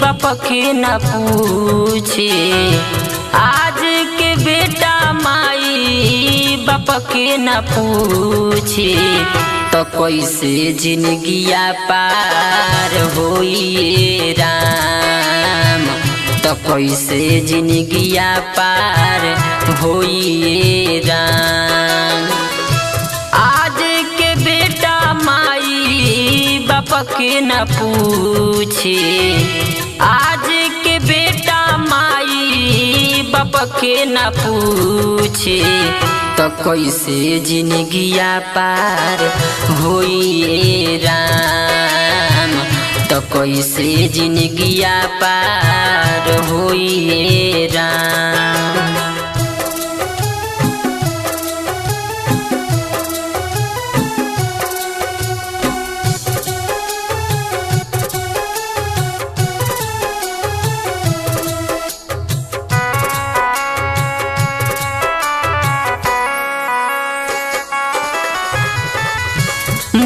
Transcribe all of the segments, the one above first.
बाप के न पूछे, आज के बेटा माई बाप के न पूछे, तो कैसे जिंदगिया पार होइए राम, तो कैसे जिंदगिया पार होइए राम। आज के बेटा माई बाप के न पूछे, आज के बेटा माई बाप के न पूछे, तो कैसे जिंदगिया पार होइए राम, तो कैसे जिंदगिया पार होइए राम।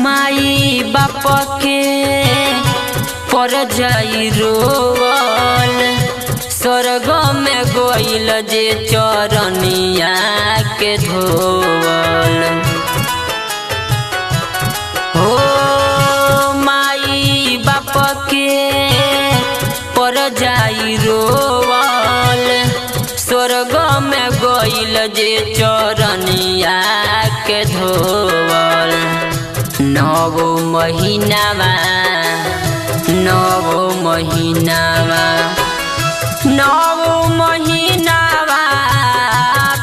माई बाप के पर जाई रोवल, स्वर्ग में गोइल जे चरनिया के धोवल। हो माई बाप के पर जाई रोवल, स्वर्ग में गोइल जे चरनिया के धोवल। नवो महीनावा, नवो महीनावा, नवो महीनावा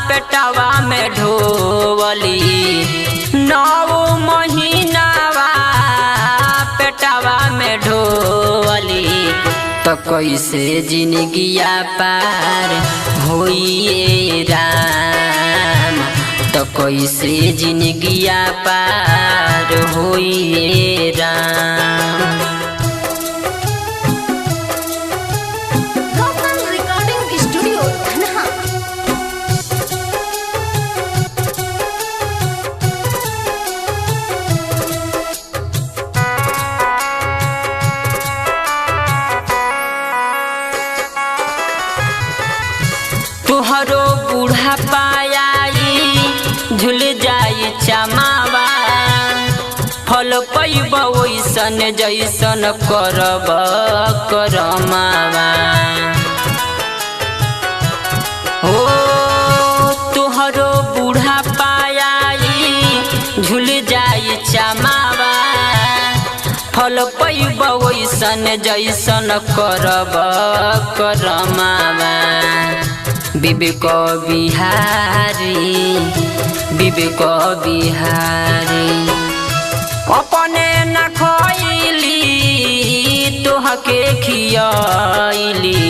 पेटवा में ढोवली, नवो महीनावा पेटवा में ढोवली, तो कैसे जिंदगिया पार होइए राम, तो कैसे जिंदगिया पार होइए राम। Gautam recording studio Dhanha. तुहरो बूढ़ा पायाई झुल जाई चमावा, फल पैब ओइसन जैसन करब करमावा। हो तुहरो बूढ़ा पायाई झुल जाई चमावा, फल पैब ओइसन जैसन करब करमावा। विवेक बिहारी, विवेक बिहारी अपने न खइली तोहके खियाइली,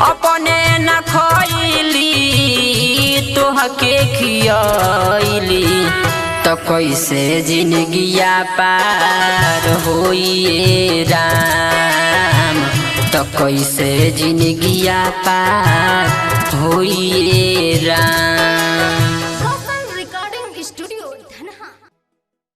अपने न खइली तोहके खियाइली, तो कैसे जिंदगिया पार होइए राम, तो कैसे जिंदगिया पार